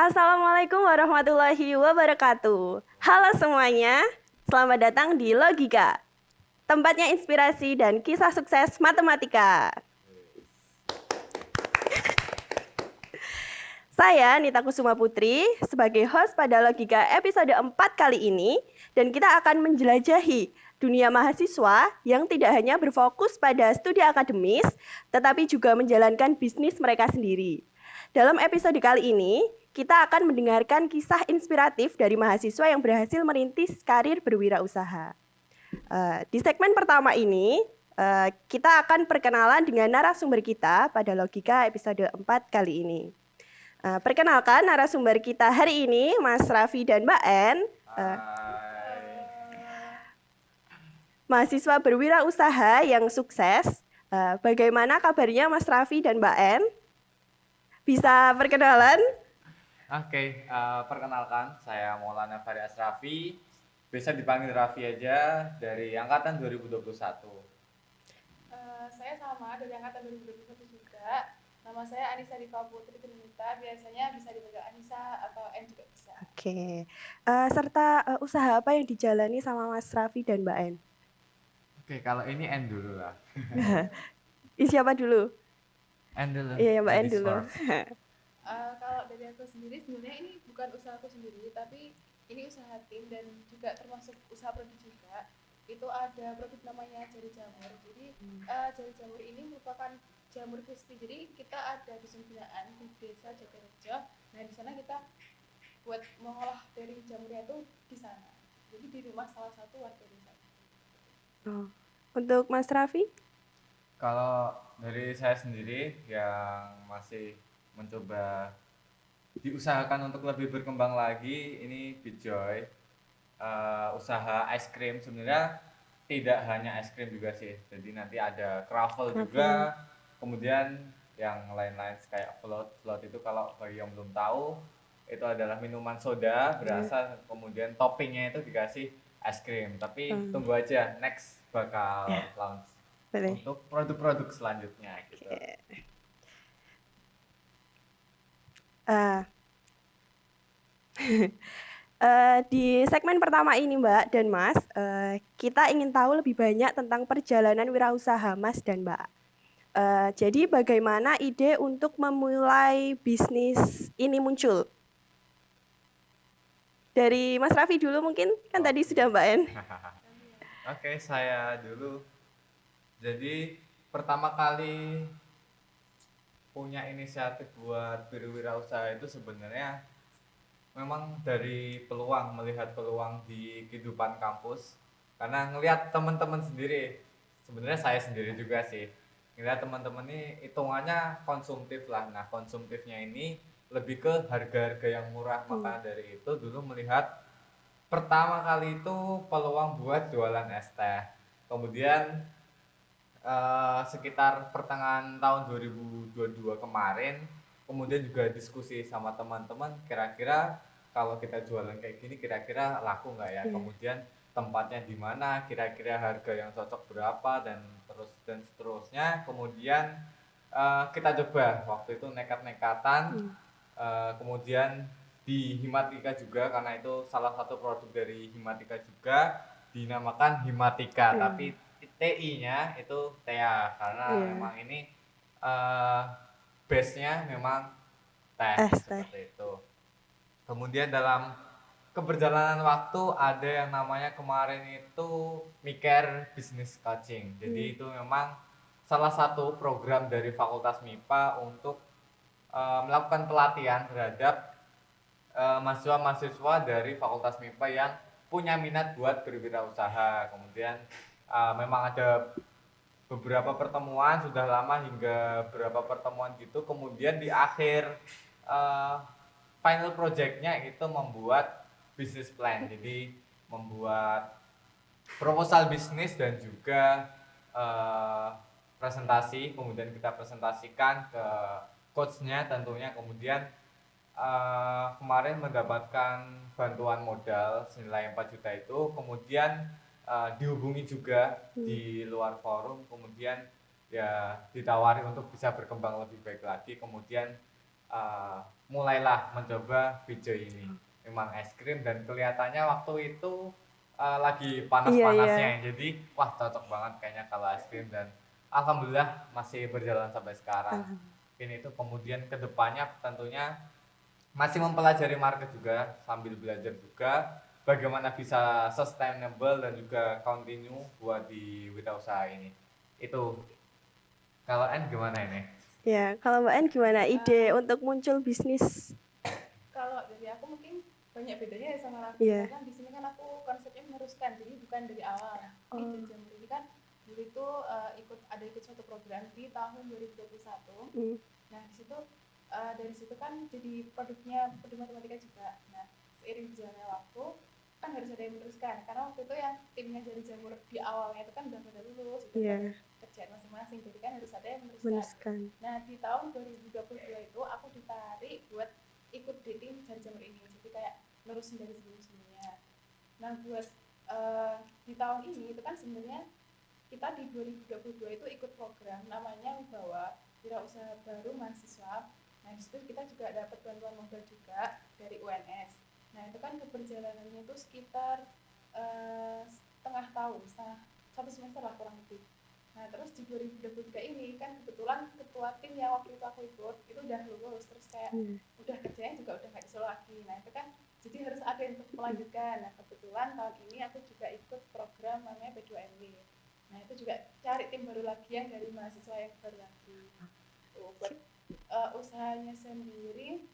Assalamualaikum warahmatullahi wabarakatuh. Halo semuanya, selamat datang di Logika, tempatnya inspirasi dan kisah sukses matematika. Saya Nita Kusuma Putri sebagai host pada Logika episode 4 kali ini, dan kita akan menjelajahi dunia mahasiswa yang tidak hanya berfokus pada studi akademis, tetapi juga menjalankan bisnis mereka sendiri. Dalam episode kali ini, kita akan mendengarkan kisah inspiratif dari mahasiswa yang berhasil merintis karir berwirausaha. Di segmen pertama ini, kita akan perkenalan dengan narasumber kita pada Logika episode 4 kali ini. Perkenalkan narasumber kita hari ini, Mas Raffi dan Mbak En. Mahasiswa berwirausaha yang sukses. Bagaimana kabarnya Mas Raffi dan Mbak En? Bisa perkenalan? Oke, perkenalkan saya Maulana Fahri Asrafi, bisa dipanggil Raffi aja, dari angkatan 2021. Saya sama dari angkatan 2021 juga. Nama saya Anissa Diva Putri Tinita, biasanya bisa dipanggil Anissa atau N juga bisa. Oke. Serta usaha apa yang dijalani sama Mas Raffi dan Mbak En? Oke, kalau ini N dulu lah. Siapa dulu? N dulu. Iya, Mbak En Ladies dulu. first. Kalau dari aku sendiri, sebenarnya ini bukan usaha aku sendiri, tapi ini usaha tim dan juga termasuk usaha produk juga. Itu ada produk namanya jari jamur. Jadi jari jamur ini merupakan jamur crispy. Jadi kita ada dusun binaan di desa Jatirejo. Nah di sana kita buat mengolah dari jamurnya itu di sana. Jadi di rumah salah satu warga desa. Untuk Mas Raffi? Kalau dari saya sendiri yang masih mencoba diusahakan untuk lebih berkembang lagi, ini Bitjoy. Usaha es krim sebenarnya tidak hanya es krim juga sih, jadi nanti ada croffle juga, kemudian yang lain-lain kayak float itu kalau bagi yang belum tahu itu adalah minuman soda berasa, kemudian toppingnya itu dikasih es krim, tapi tunggu aja next bakal launch untuk produk-produk selanjutnya gitu. Di segmen pertama ini Mbak dan Mas, kita ingin tahu lebih banyak tentang perjalanan wirausaha Mas dan Mbak. Jadi bagaimana ide untuk memulai bisnis ini muncul? Dari Mas Raffi dulu mungkin, kan tadi sudah Mbak En. Oke, saya dulu. Jadi pertama kali punya inisiatif buat berwirausaha itu sebenarnya memang dari peluang, melihat peluang di kehidupan kampus, karena ngelihat teman-teman sendiri, sebenarnya saya sendiri juga sih, ngelihat teman-teman ini hitungannya konsumtif lah. Nah, konsumtifnya ini lebih ke harga-harga yang murah, maka dari itu dulu melihat pertama kali itu peluang buat jualan es teh. Kemudian sekitar pertengahan tahun 2022 kemarin, kemudian juga diskusi sama teman-teman, kira-kira kalau kita jualan kayak gini kira-kira laku nggak ya, kemudian tempatnya di mana, kira-kira harga yang cocok berapa, dan terus dan seterusnya. Kemudian kita coba waktu itu nekat-nekatan, kemudian di Himatika juga, karena itu salah satu produk dari Himatika juga, dinamakan Himatika, tapi TI-nya itu TEA, karena memang ini base-nya memang teh seperti itu. Kemudian dalam keberjalanan waktu ada yang namanya kemarin itu Miker Business Coaching. Jadi itu memang salah satu program dari Fakultas MIPA untuk melakukan pelatihan terhadap mahasiswa-mahasiswa dari Fakultas MIPA yang punya minat buat berwirausaha. Kemudian memang ada beberapa pertemuan, sudah lama hingga beberapa pertemuan gitu. Kemudian di akhir final projectnya itu membuat business plan. Jadi membuat proposal bisnis dan juga presentasi. Kemudian kita presentasikan ke coachnya tentunya. Kemudian kemarin mendapatkan bantuan modal senilai 4 juta itu, kemudian dihubungi juga di luar forum, kemudian ya ditawari untuk bisa berkembang lebih baik lagi, kemudian eh, mulailah mencoba video ini. Memang es krim dan kelihatannya waktu itu lagi Iya, iya. panas-panasnya, jadi wah cocok banget kayaknya kalau es krim dan alhamdulillah masih berjalan sampai sekarang. Alhamdulillah. Ini itu kemudian kedepannya tentunya masih mempelajari market juga sambil belajar juga bagaimana bisa sustainable dan juga continue buat di wirausaha ini. Itu kalau N gimana ini? Ya, kalau Mbak En gimana ide untuk muncul bisnis? Kalau dari aku mungkin banyak bedanya ya sama Raffi. Iya. Karena di sini kan aku konsepnya meneruskan, jadi bukan dari awal. Ini Oh. Jari Jamur ini kan dulu itu ikut suatu program di tahun 2021. Nah di situ dari situ kan jadi produk matematika juga. Nah seiring berjalannya waktu kan harus ada yang meneruskan. Karena waktu itu yang timnya Jari Jamur di awalnya itu kan udah pada lulus, udah Iya. pada kerjaan masing-masing. Jadi kan harus ada yang meneruskan. Meneruskan. Nah di tahun 2022 itu aku ditarik buat ikut di tim Jari Jamur ini. Jadi kayak nerusin dari sebelum-sebelumnya. Nah buat di tahun ini itu kan sebenarnya kita di 2022 itu ikut program namanya Wibawa Wirausaha Baru Mahasiswa. Nah di situ kita juga dapat bantuan modal juga dari UNS. Nah itu kan keberjalanannya itu sekitar setengah tahun, satu semester lah kurang lebih. Nah terus di 2023 ini kan kebetulan ketua tim yang waktu itu aku ikut itu udah lulus, terus kayak udah kerjanya juga udah nggak di Solo lagi. Nah itu kan jadi harus ada yang untuk melanjutkan. Nah kebetulan tahun ini aku juga ikut program namanya P2MW. Nah itu juga cari tim baru lagi yang dari mahasiswa yang baru lagi. Tuh, buat usahanya sendiri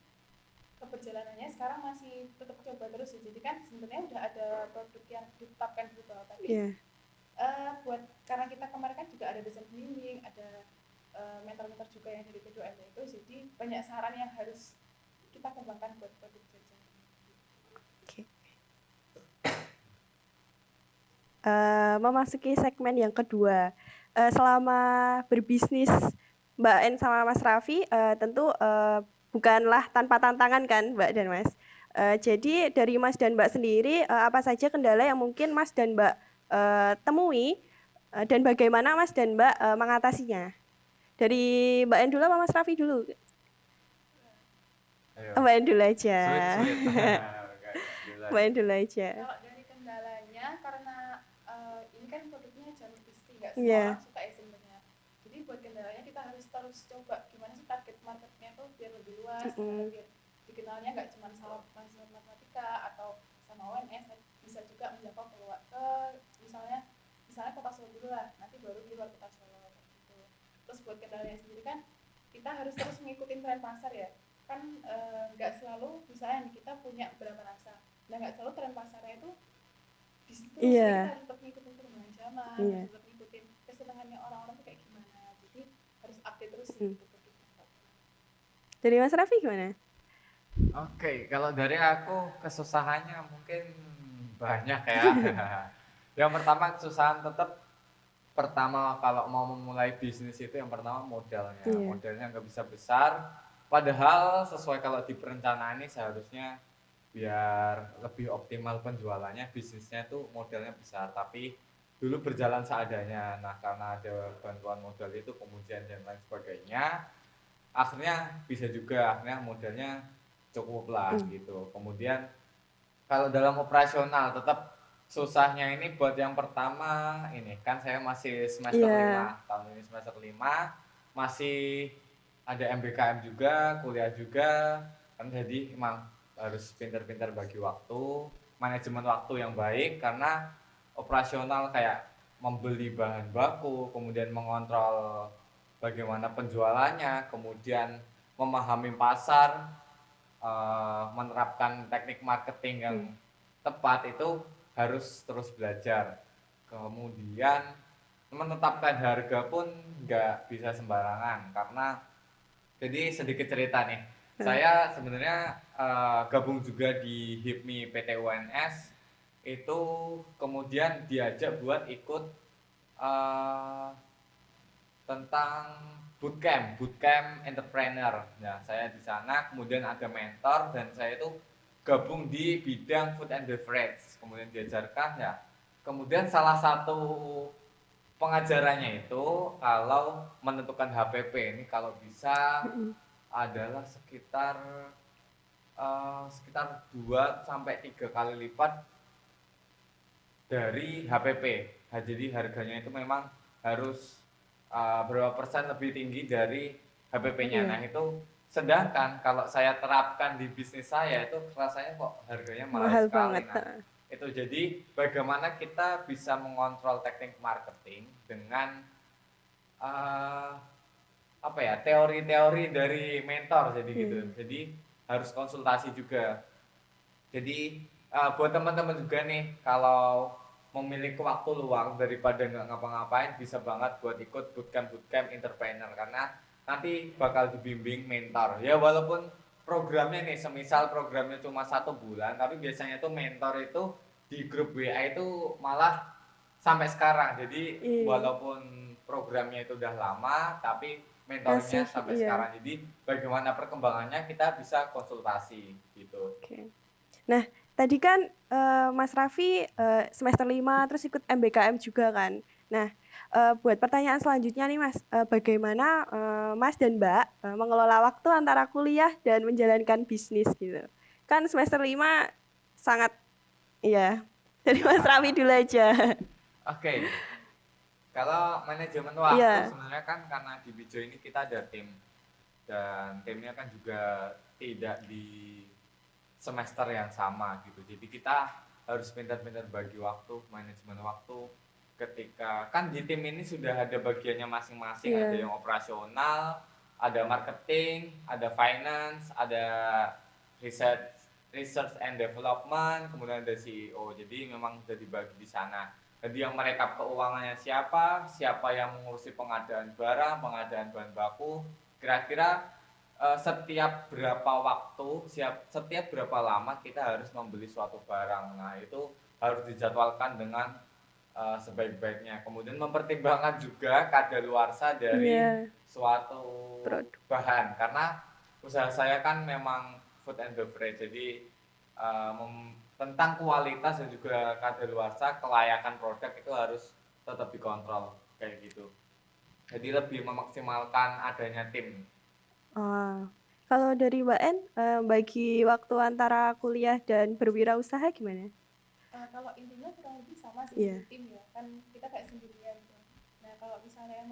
keberjalanannya sekarang masih tetap coba terus ya. Jadi kan sebenarnya udah ada produk yang ditetapkan di bawah, tapi buat karena kita kemarin kan juga ada desain bimbing, ada mentor-mentor juga yang dari P2M itu, jadi banyak saran yang harus kita kembangkan buat produk jajan. Memasuki segmen yang kedua. Selama berbisnis Mbak En sama Mas Raffi tentu bukanlah tanpa tantangan kan Mbak dan Mas. Jadi dari Mas dan Mbak sendiri apa saja kendala yang mungkin Mas dan Mbak temui dan bagaimana Mas dan Mbak mengatasinya? Dari Mbak En dulu apa Mas Raffi dulu? Ayo. Mbak En dulu aja. Sulit. Mbak En dulu aja. Kalau dari kendalanya karena ini kan produknya jamur crispy, nggak semua Iya. orang suka ya sebenarnya. Jadi buat kendalanya kita harus terus coba gimana sih target marketnya tuh biar lebih luas, biar dikenalnya nggak cuma sama mahasiswa matematika atau sama UNS, bisa juga menjangkau ke misalnya kota Solo dulu lah, nanti baru di luar kota Solo gitu. Terus buat kendalanya sendiri kan kita harus terus mengikuti tren pasar ya, kan nggak selalu misalnya kita punya berapa rasa, nah nggak selalu tren pasarnya itu di situ. Iya. Kita harus tetap ngikutin perkembangan zaman, Iya. harus tetap ngikutin kesenangannya orang-orang tuh kayak gimana, jadi harus update terus sih. Dari Mas Raffi gimana? Oke, kalau dari aku kesusahannya mungkin banyak ya. Yang pertama kesusahan tetap pertama kalau mau memulai bisnis itu yang pertama modalnya. Iya. Modalnya nggak bisa besar. Padahal sesuai kalau di perencanaan ini seharusnya biar lebih optimal penjualannya bisnisnya itu modalnya besar. Tapi dulu berjalan seadanya. Nah karena ada bantuan modal itu kemudian dan lain sebagainya, akhirnya bisa juga akhirnya modalnya cukup lah gitu. Kemudian kalau dalam operasional tetap susahnya ini buat yang pertama ini kan saya masih semester 5 tahun ini semester 5 masih ada MBKM juga, kuliah juga kan, jadi emang harus pintar-pintar bagi waktu, manajemen waktu yang baik karena operasional kayak membeli bahan baku, kemudian mengontrol bagaimana penjualannya, kemudian memahami pasar, menerapkan teknik marketing yang tepat itu harus terus belajar. Kemudian menetapkan harga pun nggak bisa sembarangan karena jadi sedikit cerita nih. Saya sebenarnya gabung juga di HIPMI PT UNS itu kemudian diajak buat ikut tentang bootcamp entrepreneur. Nah, saya di sana kemudian ada mentor dan saya itu gabung di bidang food and beverage. Kemudian diajarkan ya. Kemudian salah satu pengajarannya itu kalau menentukan HPP ini kalau bisa adalah sekitar 2 sampai 3 kali lipat dari HPP. Jadi harganya itu memang harus berapa persen lebih tinggi dari HPP-nya. Iya. Nah, itu sedangkan kalau saya terapkan di bisnis saya itu rasanya kok harganya mahal Mahal sekali. banget. Nah, itu jadi bagaimana kita bisa mengontrol teknik marketing dengan eh, apa ya, teori-teori dari mentor jadi gitu. Jadi harus konsultasi juga. Jadi buat teman-teman juga nih, kalau memiliki waktu luang daripada nggak ngapa-ngapain, bisa banget buat ikut bootcamp entrepreneur karena nanti bakal dibimbing mentor. Ya walaupun programnya nih, semisal programnya cuma 1 bulan, tapi biasanya tuh mentor itu di grup WA itu malah sampai sekarang. Jadi Iya. walaupun programnya itu udah lama, tapi mentornya Masih, sampai iya. sekarang. Jadi bagaimana perkembangannya kita bisa konsultasi gitu. Oke. Nah, tadi kan Mas Raffi semester 5 terus ikut MBKM juga kan. Nah, buat pertanyaan selanjutnya nih Mas, bagaimana Mas dan Mbak mengelola waktu antara kuliah dan menjalankan bisnis gitu. Kan semester 5 sangat, iya. Dari Mas Raffi dulu aja. Oke, kalau manajemen waktu Iya. sebenarnya kan karena di Bijo ini kita ada tim dan timnya kan juga tidak di semester yang sama gitu. Jadi kita harus pintar-pintar bagi waktu, manajemen waktu. Ketika kan di tim ini sudah ada bagiannya masing-masing, Iya. ada yang operasional, ada marketing, ada finance, ada research, research and development, kemudian ada CEO. Jadi memang sudah dibagi di sana. Jadi yang merekap keuangannya siapa, siapa yang mengurusi pengadaan barang, pengadaan bahan baku, kira-kira setiap berapa waktu, setiap berapa lama kita harus membeli suatu barang. Nah, itu harus dijadwalkan dengan sebaik-baiknya. Kemudian mempertimbangkan juga kadaluarsa dari Iya. suatu Produk. bahan. Karena usaha saya kan memang food and beverage, jadi tentang kualitas dan juga kadaluarsa, kelayakan produk itu harus tetap dikontrol kayak gitu. Jadi lebih memaksimalkan adanya tim. Kalau dari Mbak En, bagi waktu antara kuliah dan berwirausaha gimana? Kalau intinya kurang lebih sama sih Iya. di tim ya, kan kita kayak sendirian gitu. Nah kalau misalnya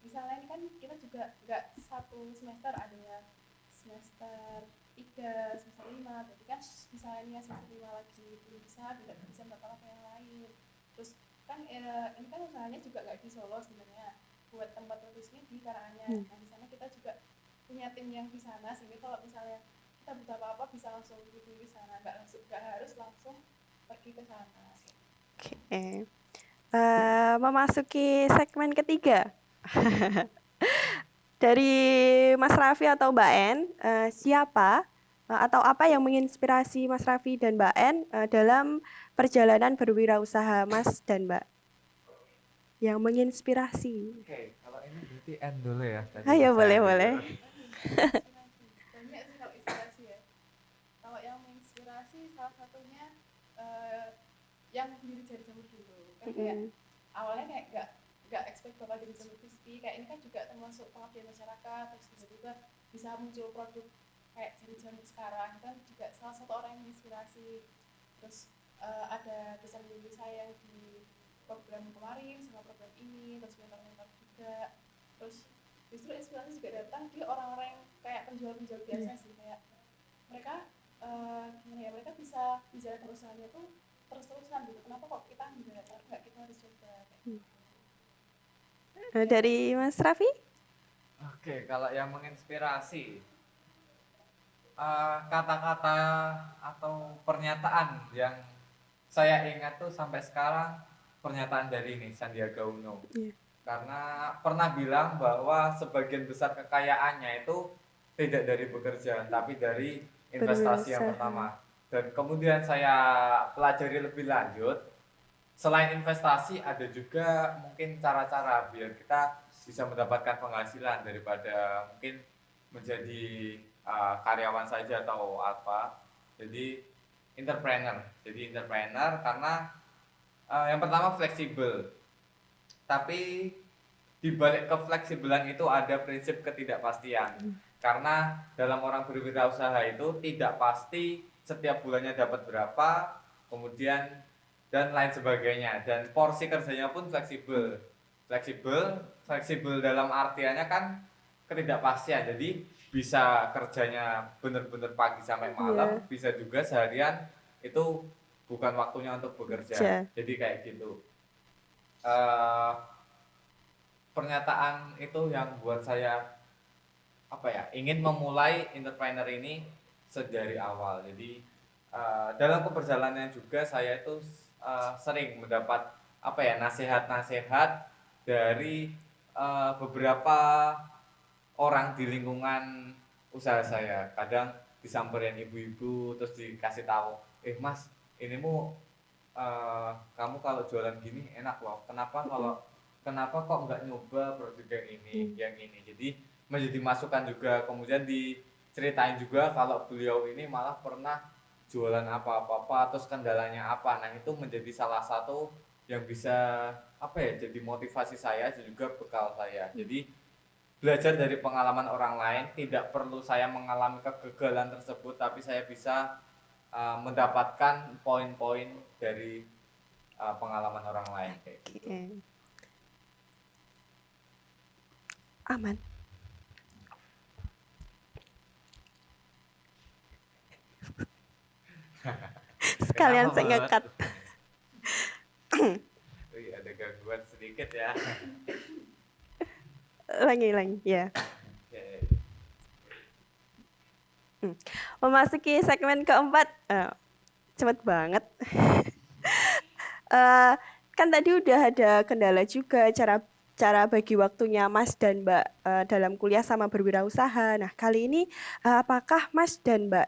misalnya ini kan kita juga nggak 1 semester, ada yang semester 3, semester 5, berarti kan misalnya ini semester 5 lagi belum bisa, tidak bisa mendapatkan yang lain. Terus kan ini kan usahanya juga nggak di Solo sebenarnya, buat tempat tulisnya di Karanganyar. Nah di sana kita juga punya tim yang di sana, sehingga kalau misalnya kita butuh apa-apa bisa langsung hubungi ke sana, nggak harus langsung pergi ke sana. Oke. Memasuki segmen ketiga. Dari Mas Raffi atau Mbak En, siapa atau apa yang menginspirasi Mas Raffi dan Mbak En dalam perjalanan berwirausaha Mas dan Mbak? Yang menginspirasi. Oke, kalau ini berarti N dulu ya. Ayo, boleh. Banyak sih kalau inspirasi ya. Kalau yang menginspirasi salah satunya yang berdiri dari jamur dulu. Kan kayak awalnya kayak nggak expect bakal jadi jamur crispy. Kayak ini kan juga termasuk pengabdian masyarakat. Terus tiba-tiba bisa muncul produk kayak jadi jamur sekarang, kan juga salah satu orang yang menginspirasi. Terus ada pesan bimbing saya di program kemarin sama program ini, terus mentor-mentor juga. Terus justru inspirasi juga datang di orang-orang yang kayak penjual-penjual biasa sih, kayak mereka gimana ya, mereka bisa menjalankan usahanya tuh terus-terusan gitu. Kenapa kok kita nggak kita harus coba kayak gitu. Dari Mas Raffi? Oke, kalau yang menginspirasi kata-kata atau pernyataan yang saya ingat tuh sampai sekarang, pernyataan dari ini Sandiaga Uno. Karena pernah bilang bahwa sebagian besar kekayaannya itu tidak dari bekerja, tapi dari investasi yang pertama. Dan kemudian saya pelajari lebih lanjut, selain investasi ada juga mungkin cara-cara biar kita bisa mendapatkan penghasilan daripada mungkin menjadi karyawan saja atau apa. Jadi entrepreneur. Jadi entrepreneur karena yang pertama fleksibel. Tapi di balik kefleksibelan itu ada prinsip ketidakpastian. Karena dalam orang berwirausaha itu tidak pasti setiap bulannya dapat berapa, kemudian dan lain sebagainya. Dan porsi kerjanya pun fleksibel. Fleksibel dalam artiannya kan ketidakpastian. Jadi bisa kerjanya benar-benar pagi sampai malam, bisa juga seharian itu bukan waktunya untuk bekerja. Jadi kayak gitu. Eh, Pernyataan itu yang buat saya ingin memulai entrepreneur ini sedari awal. Jadi dalam keberjalanannya juga saya itu sering mendapat nasihat-nasihat dari beberapa orang di lingkungan usaha saya. Kadang disamperin ibu-ibu terus dikasih tahu, Mas, kamu kalau jualan gini enak loh. Kenapa kok nggak nyoba produk yang ini? Jadi menjadi masukan juga. Kemudian diceritain juga kalau beliau ini malah pernah jualan apa-apa, terus kendalanya apa. Nah, itu menjadi salah satu yang bisa jadi motivasi saya dan juga bekal saya. Jadi belajar dari pengalaman orang lain, tidak perlu saya mengalami kegagalan tersebut, tapi saya bisa mendapatkan poin-poin dari pengalaman orang lain kayak gitu. Aman. Sekalian saya ngekat. Ada gangguan sedikit ya. Langi ya. Memasuki segmen keempat, cepet banget. Kan tadi udah ada kendala juga cara bagi waktunya Mas dan Mbak dalam kuliah sama berwirausaha. Nah, kali ini apakah Mas dan Mbak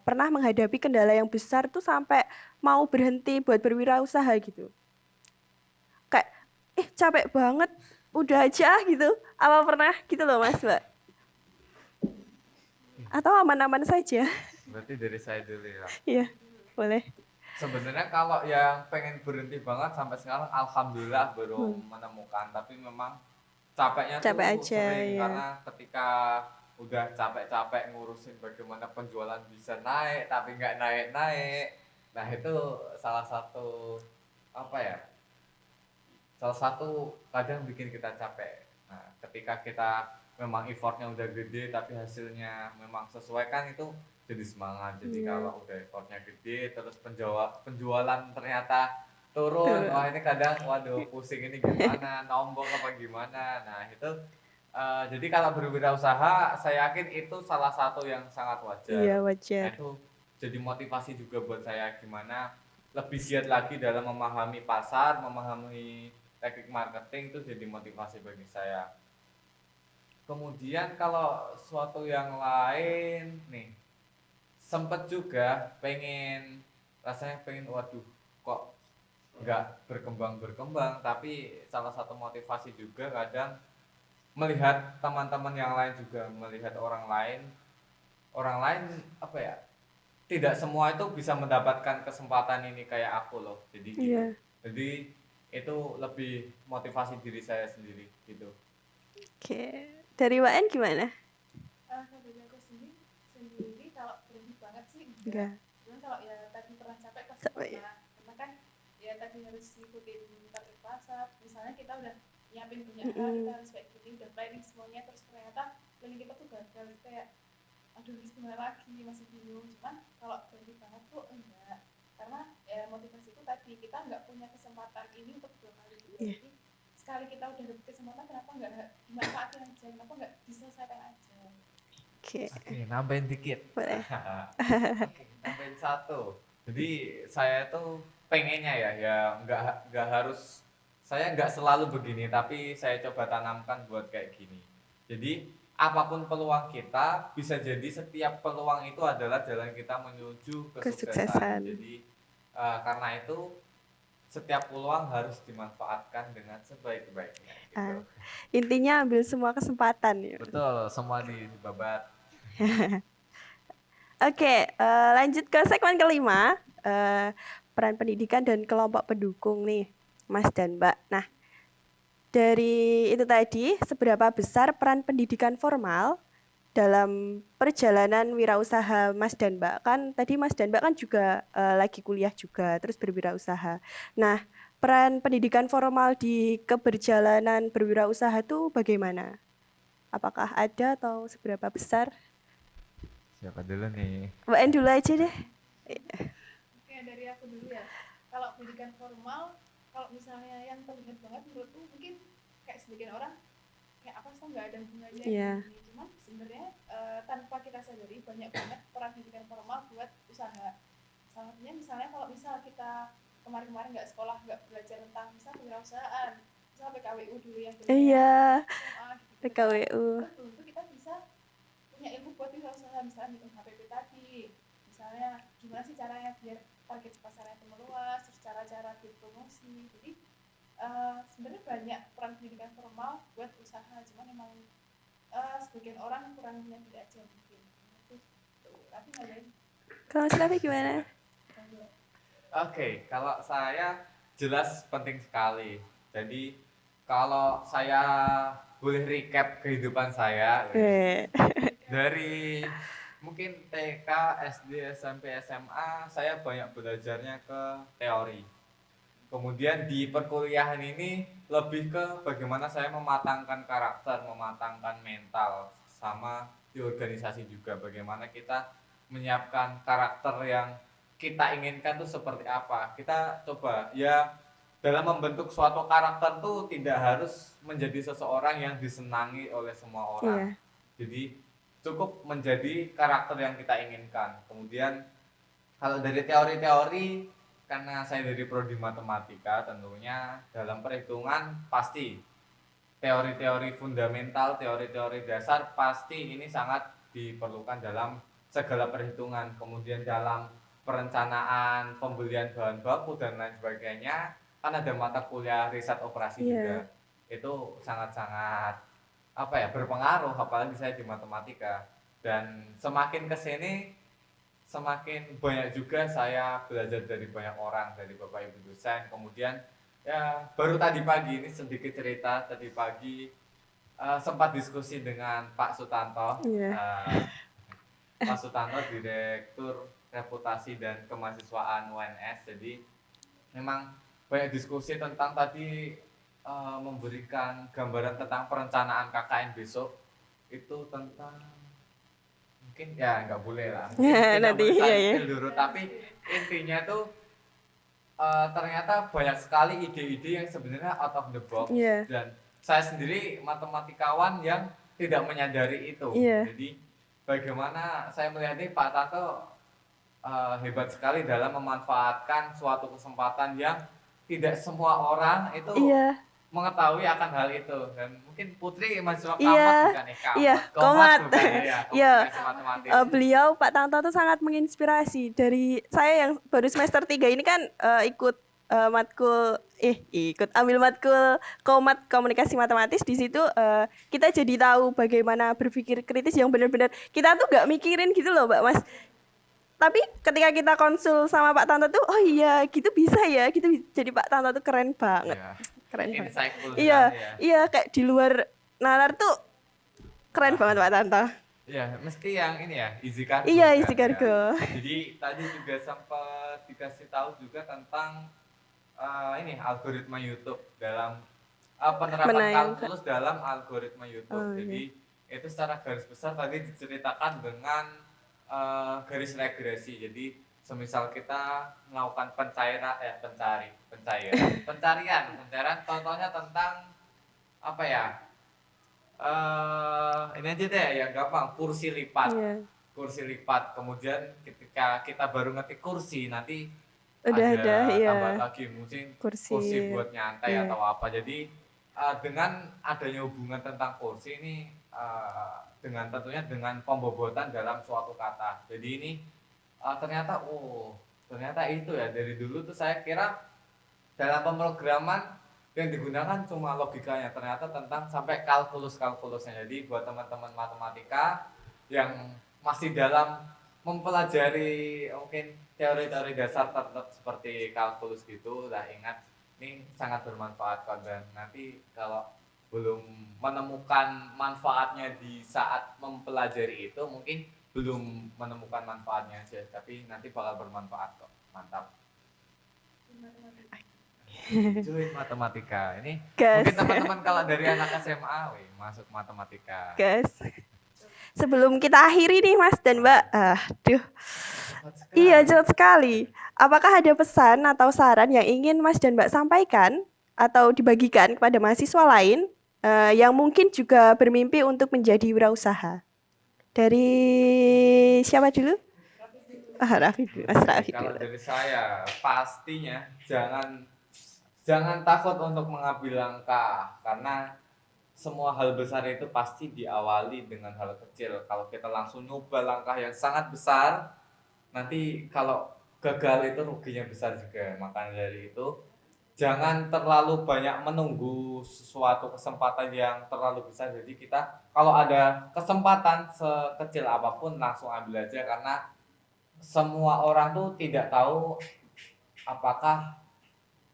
pernah menghadapi kendala yang besar tuh sampai mau berhenti buat berwirausaha gitu? Kayak, capek banget, udah aja gitu. Apa pernah gitu loh Mas, Mbak? Atau aman-aman saja? Berarti dari saya dulu ya. Iya, boleh. Sebenarnya kalau yang pengen berhenti banget sampai sekarang alhamdulillah belum menemukan, tapi memang capeknya tuh aja, sering ya. Karena ketika udah capek-capek ngurusin bagaimana penjualan bisa naik tapi nggak naik-naik. Nah, itu salah satu salah satu kadang bikin kita capek. Nah, ketika kita memang effortnya udah gede tapi hasilnya memang sesuai, kan itu jadi semangat. Jadi kalau udah effortnya gede terus penjualan ternyata turun, wah ini kadang waduh pusing, ini gimana, nombok apa gimana. Nah, itu jadi kalau berwirausaha saya yakin itu salah satu yang sangat wajar. Iya, wajar. Nah, itu jadi motivasi juga buat saya gimana lebih giat lagi dalam memahami pasar, memahami teknik marketing, itu jadi motivasi bagi saya. Kemudian kalau suatu yang lain nih, sempet juga rasanya pengen waduh kok nggak berkembang, tapi salah satu motivasi juga kadang melihat teman-teman yang lain juga, melihat orang lain tidak semua itu bisa mendapatkan kesempatan ini kayak aku loh, jadi gitu. Jadi itu lebih motivasi diri saya sendiri gitu. Oke. Dari WN gimana? Dari aku sendiri kalau berhenti banget sih enggak. Cuman kalau ya tadi pernah capek pasti pernah. Karena kan ya tadi harus ngikutin target pasar. Misalnya kita udah nyiapin punya hal, kita harus kayak gini, udah planning semuanya, terus ternyata planning kita tuh gagal, kayak aduh harus gimana lagi, masih bingung. Cuman kalau berhenti banget tuh enggak, karena ya motivasi itu tadi kita nggak punya kesempatan ini untuk 2 kali gitu. Jadi sekali kita udah dapet kesempatan, kenapa nggak dimanfaatin aja, kenapa nggak diselesaikan aja. Oke, nambahin dikit. Boleh. Nambahin satu. Jadi saya tuh pengennya ya nggak harus, saya nggak selalu begini, tapi saya coba tanamkan buat kayak gini. Jadi apapun peluang kita, bisa jadi setiap peluang itu adalah jalan kita menuju kesuksesan. Jadi karena itu setiap peluang harus dimanfaatkan dengan sebaik-baiknya gitu. Intinya ambil semua kesempatan ya. Betul, semua dibabat. Oke, lanjut ke segmen kelima, peran pendidikan dan kelompok pendukung nih, Mas dan Mbak. Nah, dari itu tadi, seberapa besar peran pendidikan formal dalam perjalanan wirausaha Mas dan Mbak? Kan tadi Mas dan Mbak kan juga lagi kuliah juga, terus berwirausaha. Nah, peran pendidikan formal di keberjalanan berwirausaha itu bagaimana? Apakah ada atau seberapa besar? Siapa dulu nih? Mbak En dulu aja deh. Oke, dari aku dulu ya. Kalau pendidikan formal, kalau misalnya yang terlihat banget menurutku mungkin kayak sebagian orang kayak apa sih nggak ada hubungannya Iya. gini. Cuman sebenarnya tanpa kita sadari banyak banget peran pendidikan formal buat usaha. Salah satunya misalnya kalau misal kita kemarin-kemarin nggak sekolah nggak belajar tentang misal kewirausahaan, misal PKWU dulu yang kita Iya, SMA gitu kan. PKWU. Itu belum tuh kita bisa punya ilmu buat wirausaha misalnya hitung HPP tadi, misalnya gimana sih caranya biar target pasarnya itu meluas, terus cara-cara promosi. Jadi sebenarnya banyak peran pendidikan formal buat usaha, cuman emang sebagian orang kurang menyadari aja mungkin. Tapi nggak lain. Kalau Mas Raffi gimana? Oke, kalau saya jelas penting sekali. Jadi kalau saya boleh recap kehidupan saya dari mungkin TK, SD, SMP, SMA, saya banyak belajarnya ke teori. Kemudian di perkuliahan ini lebih ke bagaimana saya mematangkan karakter, mematangkan mental, sama di organisasi juga bagaimana kita menyiapkan karakter yang kita inginkan tuh seperti apa. Kita coba ya dalam membentuk suatu karakter tuh tidak harus menjadi seseorang yang disenangi oleh semua orang. Iya. Jadi cukup menjadi karakter yang kita inginkan. Kemudian kalau dari teori-teori, karena saya dari prodi matematika, tentunya dalam perhitungan pasti teori-teori fundamental, teori-teori dasar pasti ini sangat diperlukan dalam segala perhitungan. Kemudian dalam perencanaan, pembelian bahan baku dan lain sebagainya, kan ada mata kuliah riset operasi juga. Itu sangat-sangat berpengaruh, apalagi saya di matematika. Dan semakin kesini semakin banyak juga saya belajar dari banyak orang, dari Bapak Ibu dosen. Kemudian ya baru tadi pagi ini sedikit cerita, tadi pagi sempat diskusi dengan Pak Sutanto. Pak Sutanto Direktur Reputasi dan Kemahasiswaan UNS. Jadi memang banyak diskusi tentang tadi memberikan gambaran tentang perencanaan KKN besok. Itu tentang mungkin ya nggak boleh lah, mungkin tidak Nanti boleh saya iya. spill dulu, tapi intinya tuh ternyata banyak sekali ide-ide yang sebenarnya out of the box. Iya. Dan saya sendiri matematikawan yang tidak menyadari itu. Iya. Jadi bagaimana saya melihat ini Pak Tanto hebat sekali dalam memanfaatkan suatu kesempatan yang tidak semua orang itu Iya. mengetahui akan hal itu. Dan mungkin Putri mahasiswa Iya. bukan Iya, Komat Komat. bukan ya, Iya. komunikasi matematis. Beliau Pak Tanto tuh sangat menginspirasi. Dari saya yang baru semester 3 ini kan ikut ambil matkul Komat Komunikasi Matematis. Di situ kita jadi tahu bagaimana berpikir kritis yang benar-benar kita tuh nggak mikirin gitu loh, Mbak Mas. Tapi ketika kita konsul sama Pak Tanto tuh, oh iya gitu bisa ya, gitu. Jadi Pak Tanto tuh keren banget. Iya. Keren banget. Insightful Iya, sekali ya. iya kayak di luar nalar tuh keren banget Pak Tanto. Ya, mesti yang ini ya, easy cargo. Iya, kan, easy cargo. ya. Jadi tadi juga sempat dikasih tahu juga tentang ini algoritma YouTube dalam penerapan kalkulus dalam algoritma YouTube. Jadi itu secara garis besar tadi diceritakan dengan garis regresi. Jadi semisal kita melakukan pencarian contohnya tentang apa ya? Ini aja deh yang gampang, kursi lipat. Kursi lipat. Kemudian ketika kita baru ngetik kursi, nanti ada tambah lagi mungkin kursi buat nyantai atau apa. Jadi dengan adanya hubungan tentang kursi ini dengan tentunya dengan pembobotan dalam suatu kata. Jadi ini ternyata itu ya, dari dulu tuh saya kira dalam pemrograman yang digunakan cuma logikanya, ternyata tentang sampai kalkulusnya. Jadi buat teman-teman matematika yang masih dalam mempelajari mungkin teori-teori dasar seperti kalkulus gitu, lah ingat ini sangat bermanfaat kok. Dan nanti kalau belum menemukan manfaatnya di saat mempelajari itu, mungkin belum menemukan manfaatnya aja, tapi nanti bakal bermanfaat kok. Mantap. Join matematika. Ini Gas. mungkin teman-teman kalau dari anak SMA, masuk matematika. Guys, sebelum kita akhiri nih Mas dan Mbak, aduh, Cepat sekali. iya cepat sekali. Apakah ada pesan atau saran yang ingin Mas dan Mbak sampaikan atau dibagikan kepada mahasiswa lain yang mungkin juga bermimpi untuk menjadi wirausaha? Dari siapa dulu? Raffi dulu, Mas Raffi Kalau dulu. dari saya, pastinya jangan takut untuk mengambil langkah, karena semua hal besar itu pasti diawali dengan hal kecil. Kalau kita langsung nyoba langkah yang sangat besar, nanti kalau gagal itu ruginya besar juga. Makanya dari itu jangan terlalu banyak menunggu sesuatu kesempatan yang terlalu besar. Jadi kita kalau ada kesempatan sekecil apapun langsung ambil aja, karena semua orang tuh tidak tahu apakah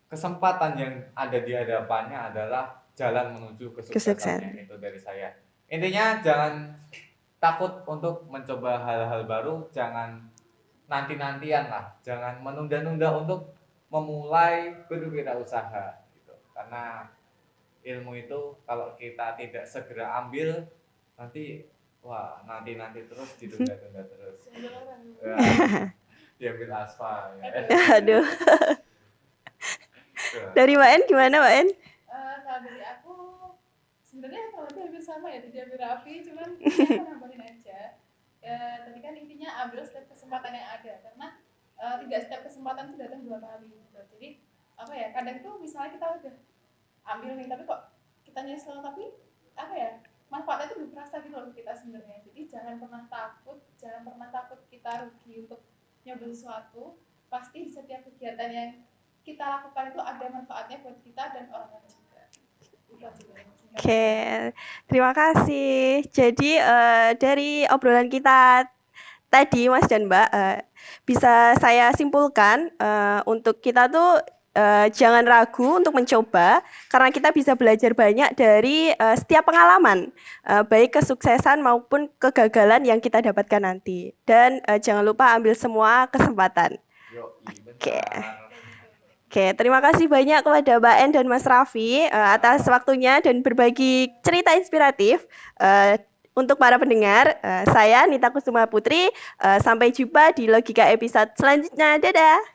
kesempatan yang ada di hadapannya adalah jalan menuju kesuksesannya. Itu dari saya. Intinya jangan takut untuk mencoba hal-hal baru, jangan nanti-nantian lah, jangan menunda-nunda untuk memulai berwirausaha gitu. Karena ilmu itu kalau kita tidak segera ambil, nanti nanti terus ditunda-tunda terus. Ya, diambil aspal ya. Aduh. Dari Mbak En gimana Mbak En? Kalau dari aku sebenarnya kalau lebih hampir sama ya, jadi hampir rapi, cuman saya nambahin aja. Tadi kan intinya ambil setiap kesempatan yang ada, karena tidak setiap kesempatan itu datang 2 kali gitu. Jadi apa ya, kadang tuh misalnya kita udah ambil nih, tapi kok kita nyesel, tapi apa ya, manfaatnya itu belum terasa gitu loh kita sebenarnya. Jadi jangan pernah takut kita rugi untuk nyoba sesuatu. Pasti di setiap kegiatan yang kita lakukan itu ada manfaatnya buat kita dan orang lain juga. Oke, terima kasih. Jadi dari obrolan kita tadi Mas dan Mbak, bisa saya simpulkan untuk kita tuh jangan ragu untuk mencoba, karena kita bisa belajar banyak dari setiap pengalaman, baik kesuksesan maupun kegagalan yang kita dapatkan nanti. Dan jangan lupa ambil semua kesempatan. Oke. Oke, terima kasih banyak kepada Mbak En dan Mas Raffi atas waktunya dan berbagi cerita inspiratif. Untuk para pendengar, saya Nita Kusuma Putri. Sampai jumpa di Logika episode selanjutnya. Dadah!